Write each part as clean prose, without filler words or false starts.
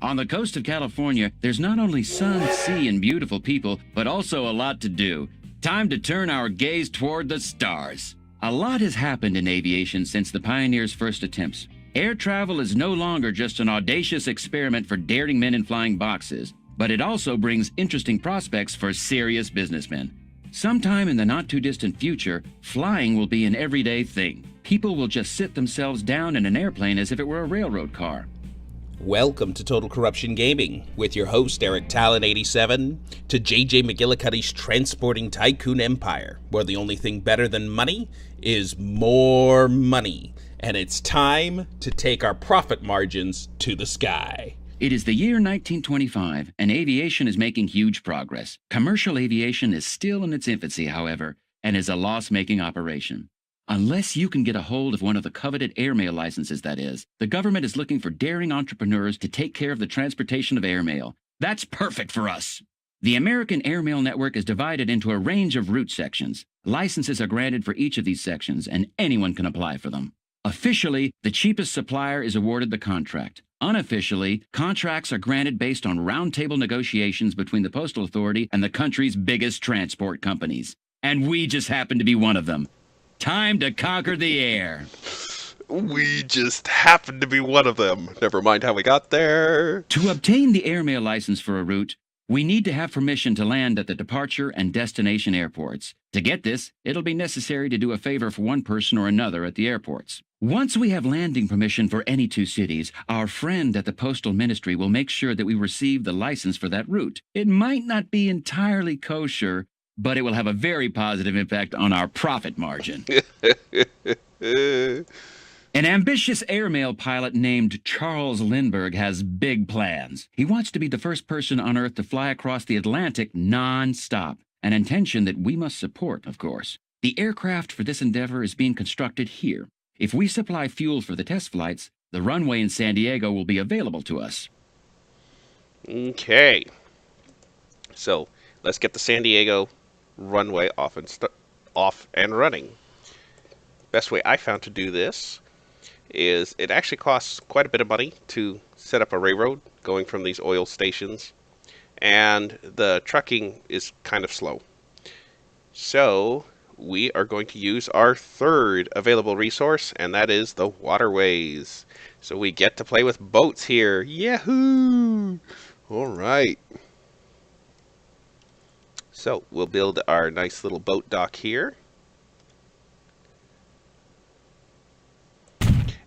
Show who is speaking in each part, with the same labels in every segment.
Speaker 1: On the coast of California, there's not only sun, sea, and beautiful people, but also a lot to do. Time to turn our gaze toward the stars. A lot has happened in aviation since the pioneers' first attempts. Air travel is no longer just an audacious experiment for daring men in flying boxes, but it also brings interesting prospects for serious businessmen. Sometime in the not-too-distant future, flying will be an everyday thing. People will just sit themselves down in an airplane as if it were a railroad car.
Speaker 2: Welcome to Total Corruption Gaming, with your host Eric Talon87, to JJ McGillicutty's Transporting Tycoon Empire, where the only thing better than money is more money. And it's time to take our profit margins to the sky.
Speaker 1: It is the year 1925, and aviation is making huge progress. Commercial aviation is still in its infancy, however, and is a loss-making operation. Unless you can get a hold of one of the coveted airmail licenses, that is, the government is looking for daring entrepreneurs to take care of the transportation of airmail. That's perfect for us. The American airmail network is divided into a range of route sections. Licenses are granted for each of these sections, and anyone can apply for them. Officially, the cheapest supplier is awarded the contract. Unofficially, contracts are granted based on roundtable negotiations between the Postal Authority and the country's biggest transport companies. And we just happen to be one of them. Time to conquer the air.
Speaker 3: We just happen to be one of them. Never mind how we got there.
Speaker 1: To obtain the airmail license for a route, we need to have permission to land at the departure and destination airports. To get this, it'll be necessary to do a favor for one person or another at the airports. Once we have landing permission for any two cities, our friend at the Postal Ministry will make sure that we receive the license for that route. It might not be entirely kosher, but it will have a very positive impact on our profit margin. An ambitious airmail pilot named Charles Lindbergh has big plans. He wants to be the first person on Earth to fly across the Atlantic non-stop, an intention that we must support, of course. The aircraft for this endeavor is being constructed here. If we supply fuel for the test flights, the runway in San Diego will be available to us.
Speaker 3: Okay. So, let's get the San Diego runway off and running. Best way I found to do this is it actually costs quite a bit of money to set up a railroad going from these oil stations, and the trucking is kind of slow. So we are going to use our third available resource, and that is the waterways. So we get to play with boats here. Yahoo! All right. So we'll build our nice little boat dock here.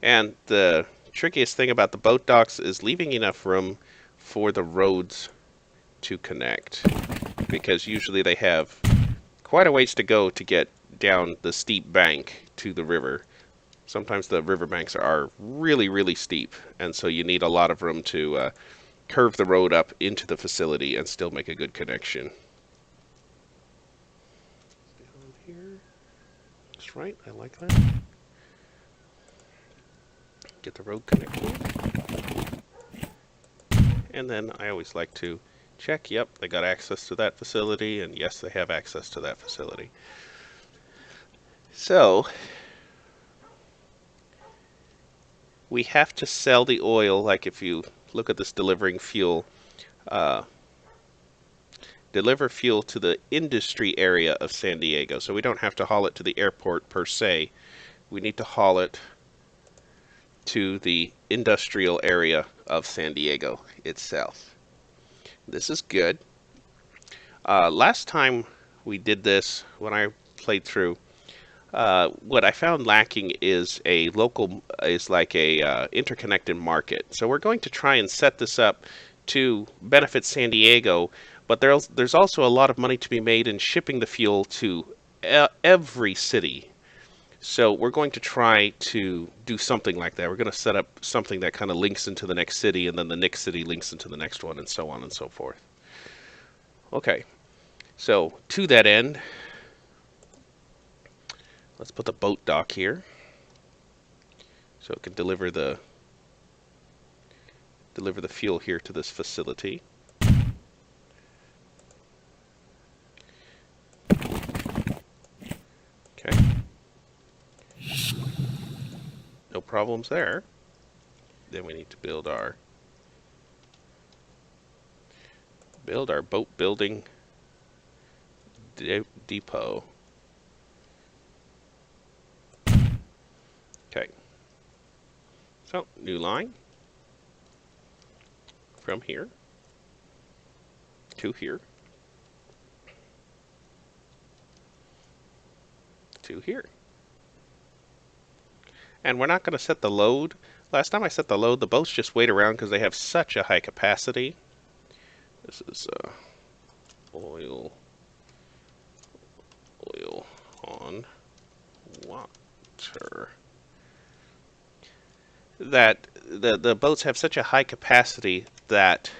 Speaker 3: And the trickiest thing about the boat docks is leaving enough room for the roads to connect, because usually they have quite a ways to go to get down the steep bank to the river. Sometimes the river banks are really, really steep, and so you need a lot of room to curve the road up into the facility and still make a good connection. Down here. That's right, I like that. Get the road connected. And then I always like to check, yep, they got access to that facility, and yes, they have access to that facility. So, we have to sell the oil, like if you look at this delivering fuel, deliver fuel to the industry area of San Diego. So we don't have to haul it to the airport per se. We need to haul it to the industrial area of San Diego itself. This is good. Last time we did this, when I played through, what I found lacking is like a interconnected market. So we're going to try and set this up to benefit San Diego, but there's also a lot of money to be made in shipping the fuel to every city. So we're going to try to do something like that. We're going to set up something that kind of links into the next city, and then the next city links into the next one, and so on and so forth. Okay, so to that end, let's put the boat dock here so it can deliver the fuel here to this facility. Okay. No problems there. Then we need to build our Build our boat building depot. Okay. So, new line from here to here to here. And we're not going to set the load. Last time I set the load, the boats just wait around because they have such a high capacity. This is oil on water. That the boats have such a high capacity that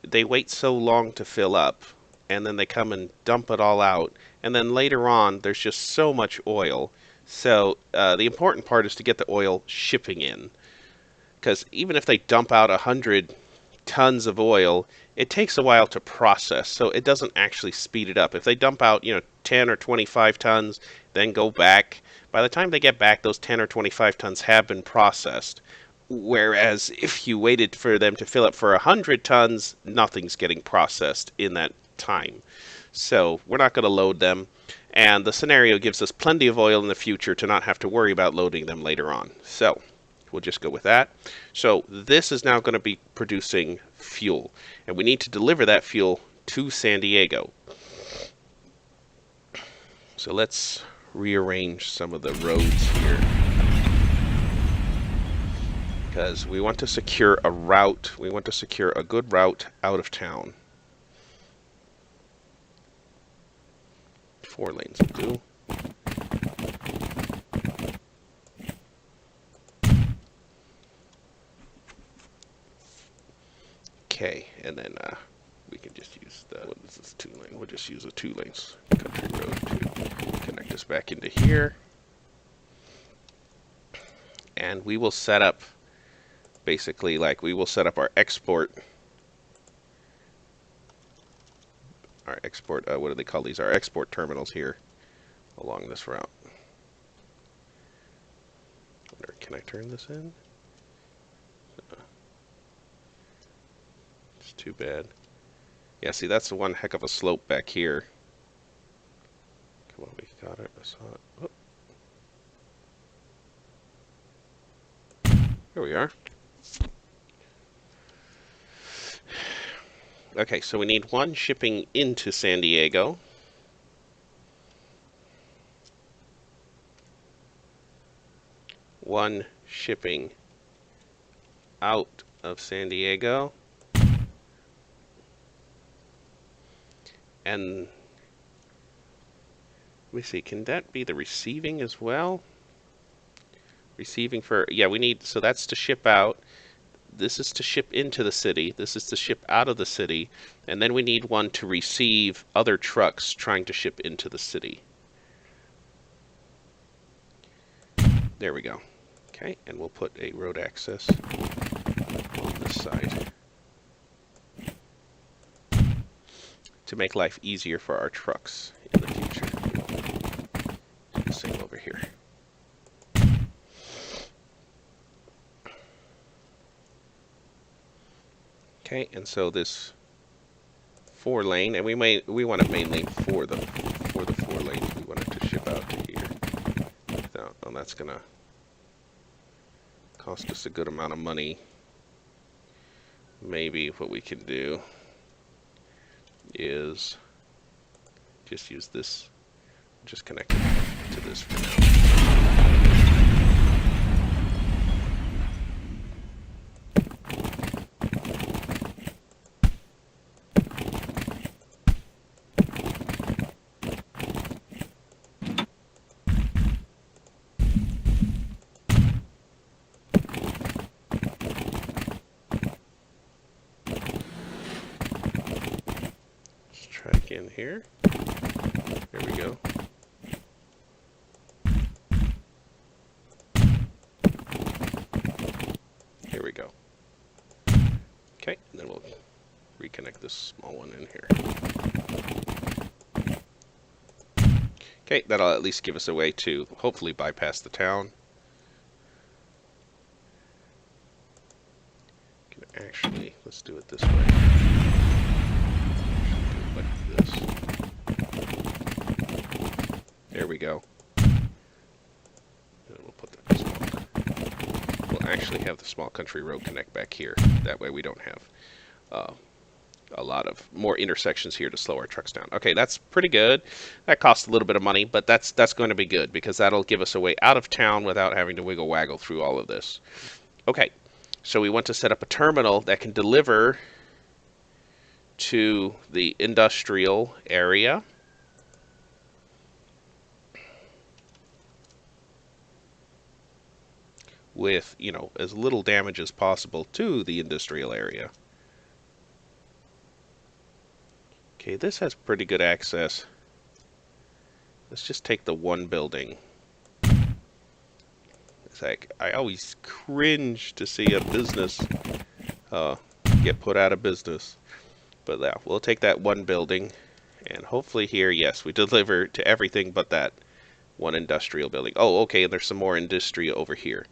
Speaker 3: they wait so long to fill up, and then they come and dump it all out, and then later on there's just so much oil. So the important part is to get the oil shipping in, because even if they dump out 100 tons of oil, it takes a while to process, so it doesn't actually speed it up. If they dump out 10 or 25 tons, then go back, by the time they get back, those 10 or 25 tons have been processed. Whereas if you waited for them to fill up for 100 tons, nothing's getting processed in that time. So we're not going to load them. And the scenario gives us plenty of oil in the future to not have to worry about loading them later on. So we'll just go with that. So this is now going to be producing fuel. And we need to deliver that fuel to San Diego. So let's rearrange some of the roads here, because we want to secure a route. We want to secure a good route out of town. 4 lanes will do. Okay, and then we can just use the, what is this, 2 lane? We'll just use a 2 lanes country road to connect us back into here. And we will set up, basically, like, we will set up our export, what do they call these? Our export terminals here along this route. Can I turn this in? It's too bad. Yeah, see, that's the one heck of a slope back here. Come on, we got it. I saw it. Oh. Here we are. Okay, so we need 1 shipping into San Diego. One shipping out of San Diego. And let me see, can that be the receiving as well? Receiving for, yeah, we need, so that's to ship out. This is to ship into the city. This is to ship out of the city. And then we need one to receive other trucks trying to ship into the city. There we go. Okay, and we'll put a road access on this side to make life easier for our trucks in the future. Do the same over here. Okay, and so this 4 lane, and we want a main lane for the 4 lanes. We want it to ship out to here. And that's gonna cost us a good amount of money. Maybe what we can do is just use this, just connect it to this for now. In here. There we go. Here we go. Okay, and then we'll reconnect this small one in here. Okay, that'll at least give us a way to hopefully bypass the town. Gonna Actually, let's do it this way. Do it like this. There we go. And we'll put that small. We'll actually have the small country road connect back here. That way we don't have a lot of more intersections here to slow our trucks down. Okay, that's pretty good. That costs a little bit of money, but that's going to be good because that'll give us a way out of town without having to wiggle waggle through all of this. Okay, so we want to set up a terminal that can deliver to the industrial area. With, you know, as little damage as possible to the industrial area. Okay, this has pretty good access. Let's just take the one building. It's like, I always cringe to see a business get put out of business. But yeah, we'll take that one building. And hopefully here, yes, we deliver to everything but that one industrial building. Oh, okay, and there's some more industry over here.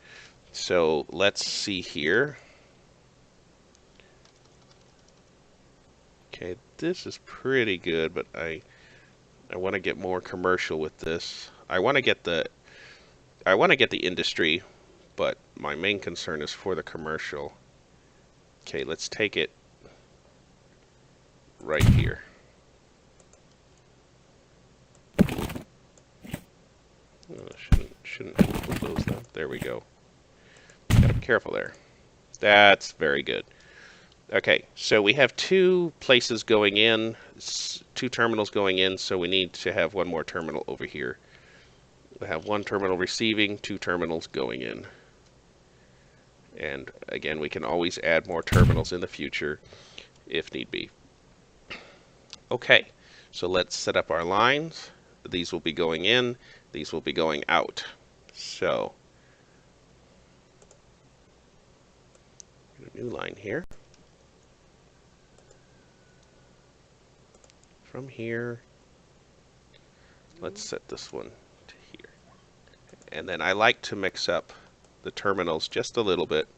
Speaker 3: So let's see here. Okay, this is pretty good, but I want to get more commercial with this. I want to get the industry, but my main concern is for the commercial. Okay, let's take it right here. Oh, shouldn't close that. There we go. Gotta be careful there. That's very good. Okay, so we have two places going in, two terminals going in, so we need to have one more terminal over here. We have one terminal receiving, two terminals going in. And again, we can always add more terminals in the future if need be. Okay, so let's set up our lines. These will be going in, these will be going out. So, a new line here. From here, let's set this one to here. And then I like to mix up the terminals just a little bit.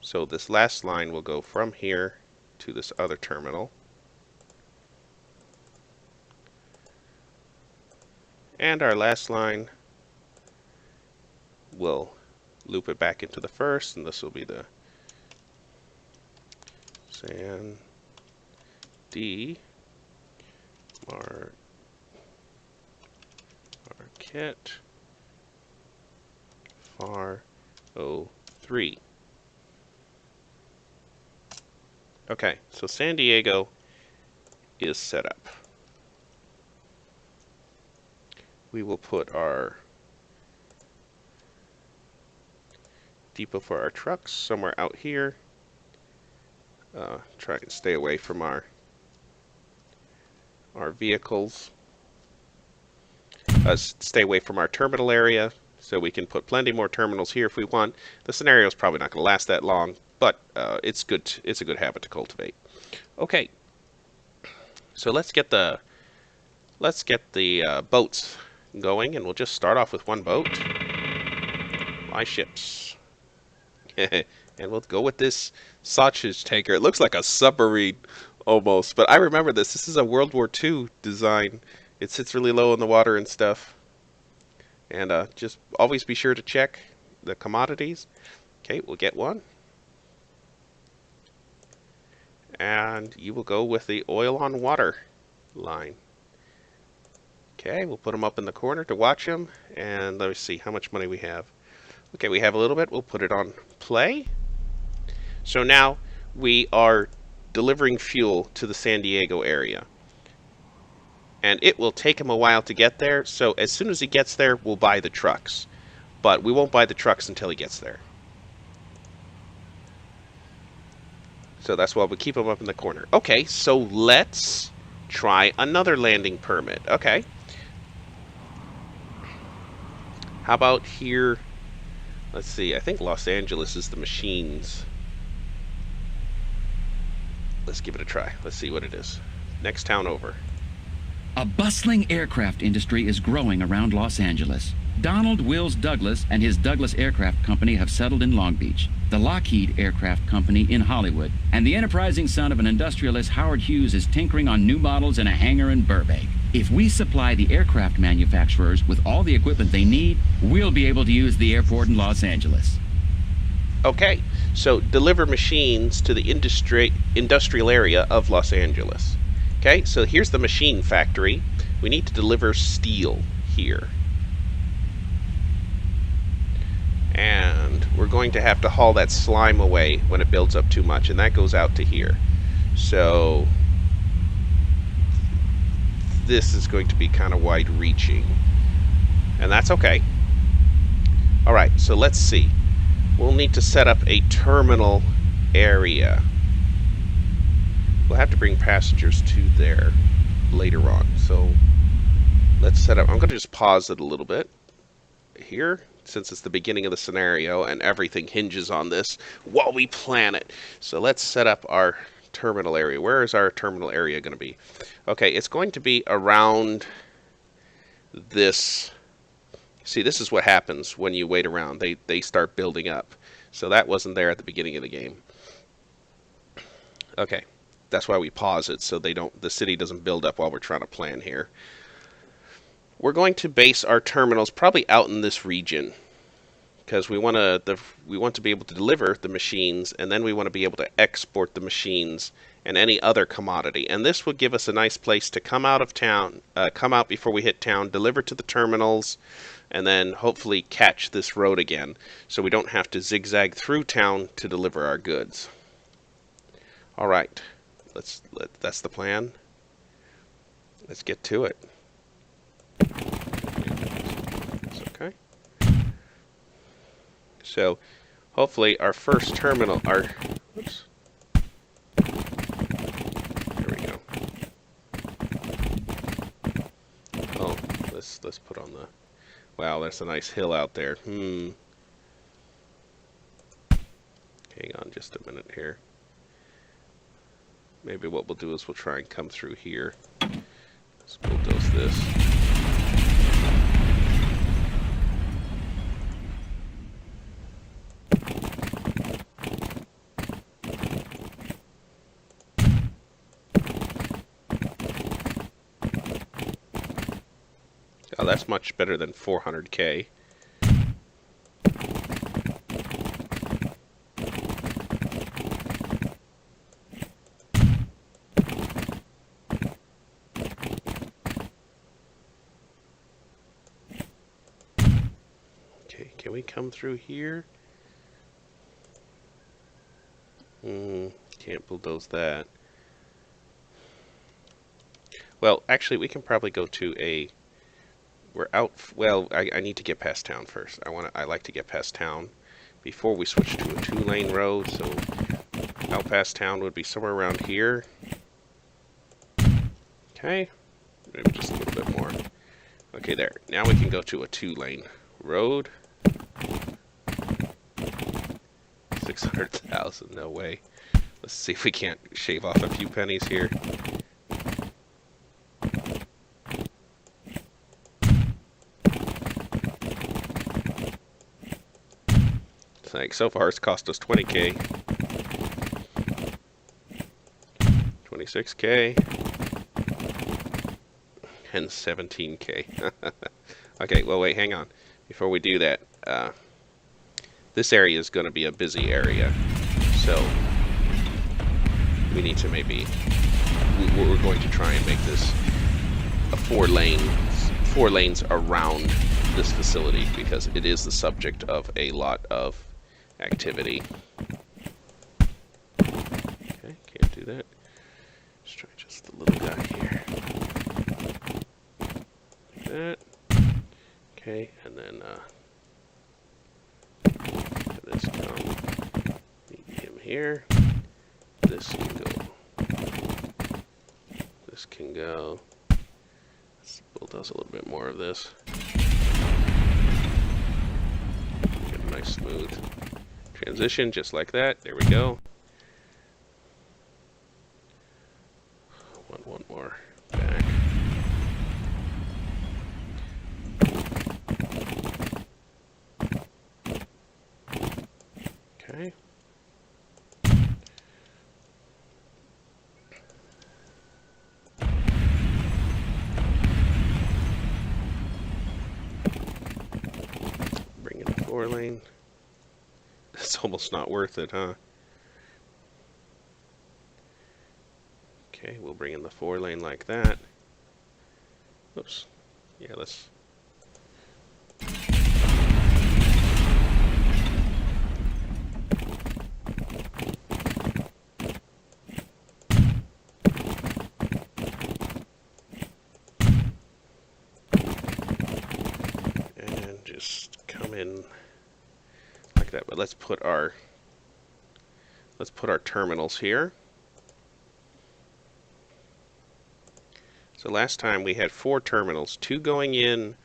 Speaker 3: So this last line will go from here to this other terminal. And our last line will loop it back into the first, and this will be the San D Marquette FAR 03. Okay, so San Diego is set up. We will put our depot for our trucks somewhere out here. Try and stay away from our vehicles. Stay away from our terminal area, so we can put plenty more terminals here if we want. The scenario is probably not going to last that long, but it's good. It's a good habit to cultivate. Okay, so let's get the boats going, and we'll just start off with one boat. My ships. And we'll go with this sausage tanker. It looks like a submarine almost, but I remember this. This is a World War II design. It sits really low in the water and stuff. And just always be sure to check the commodities. Okay, we'll get one. And you will go with the oil on water line. Okay, we'll put them up in the corner to watch them. And let me see how much money we have. Okay, we have a little bit. We'll put it on play. So now we are delivering fuel to the San Diego area. And it will take him a while to get there. So as soon as he gets there, we'll buy the trucks. But we won't buy the trucks until he gets there. So that's why we keep him up in the corner. Okay, so let's try another landing permit. Okay. How about here? Let's see. I think Los Angeles is the machines. Let's give it a try. Let's see what it is. Next town over.
Speaker 1: A bustling aircraft industry is growing around Los Angeles. Donald Wills Douglas and his Douglas Aircraft Company have settled in Long Beach, the Lockheed Aircraft Company in Hollywood, and the enterprising son of an industrialist, Howard Hughes, is tinkering on new models in a hangar in Burbank. If we supply the aircraft manufacturers with all the equipment they need, we'll be able to use the airport in Los Angeles.
Speaker 3: Okay, so deliver machines to the industrial area of Los Angeles. Okay, so here's the machine factory. We need to deliver steel here. And we're going to have to haul that slime away when it builds up too much, and that goes out to here. So this is going to be kind of wide-reaching, and that's okay. Alright, so let's see. We'll need to set up a terminal area. We'll have to bring passengers to there later on. So let's set up. I'm going to just pause it a little bit here, since it's the beginning of the scenario and everything hinges on this while we plan it. So let's set up our terminal area. Where is our terminal area going to be? Okay, it's going to be around this. See, this is what happens when you wait around. They start building up. So that wasn't there at the beginning of the game. Okay, that's why we pause it, so the city doesn't build up while we're trying to plan here. We're going to base our terminals probably out in this region, because we want to be able to deliver the machines, and then we want to be able to export the machines and any other commodity. And this will give us a nice place to come out of town, come out before we hit town, deliver to the terminals, and then hopefully catch this road again, so we don't have to zigzag through town to deliver our goods. All right, that's the plan. Let's get to it. It's okay. So hopefully our first terminal, oops. There we go. Oh, let's put on the, wow, that's a nice hill out there. Hang on just a minute here. Maybe what we'll do is we'll try and come through here. Let's bulldoze this. Oh, that's much better than 400K. Okay, can we come through here? Can't bulldoze that. Well, actually, we can probably go to a... We're out. Well, I need to get past town first. I like to get past town before we switch to a 2-lane road. So out past town would be somewhere around here. Okay, maybe just a little bit more. Okay, there. Now we can go to a 2-lane road. 600,000. No way. Let's see if we can't shave off a few pennies here. Like so far it's cost us 20K, 26K, and 17K. Okay, well wait, hang on. Before we do that, this area is going to be a busy area, so we need to maybe, we're going to try and make this a 4 lanes around this facility, because it is the subject of a lot of activity. Okay, can't do that. Let's try just a little guy here. Like that. Okay, and then this come. Meet him here. This can go. This can go. Let's bulldoze a little bit more of this. Get a nice smooth transition, just like that. There we go. One more back. 4-lane. It's almost not worth it, huh? Okay, we'll bring in the 4-lane like that. Oops. Yeah, let's... And just come in like that. But let's put our terminals here. So last time we had 4 terminals, 2 going in,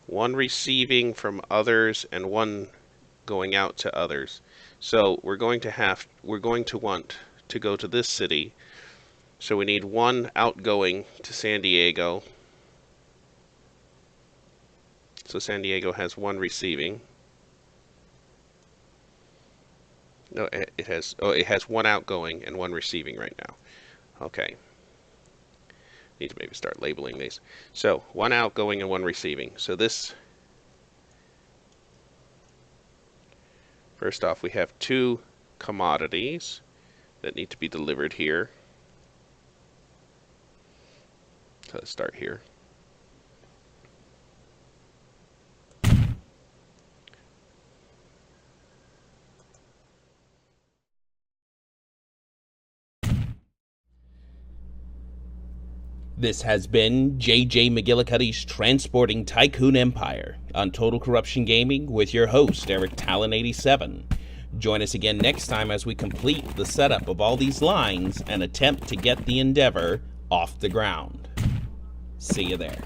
Speaker 3: 1 receiving from others, and 1 going out to others. So we're going to want to go to this city. So we need 1 outgoing to San Diego. So San Diego has 1 receiving. No, it has 1 outgoing and 1 receiving right now. Okay. Need to maybe start labeling these. So 1 outgoing and 1 receiving. So this, first off, we have 2 commodities that need to be delivered here. So let's start here.
Speaker 2: This has been JJ McGillicutty's Transporting Tycoon Empire on Total Corruption Gaming with your host, Eric Talon87. Join us again next time as we complete the setup of all these lines and attempt to get the Endeavor off the ground. See you there.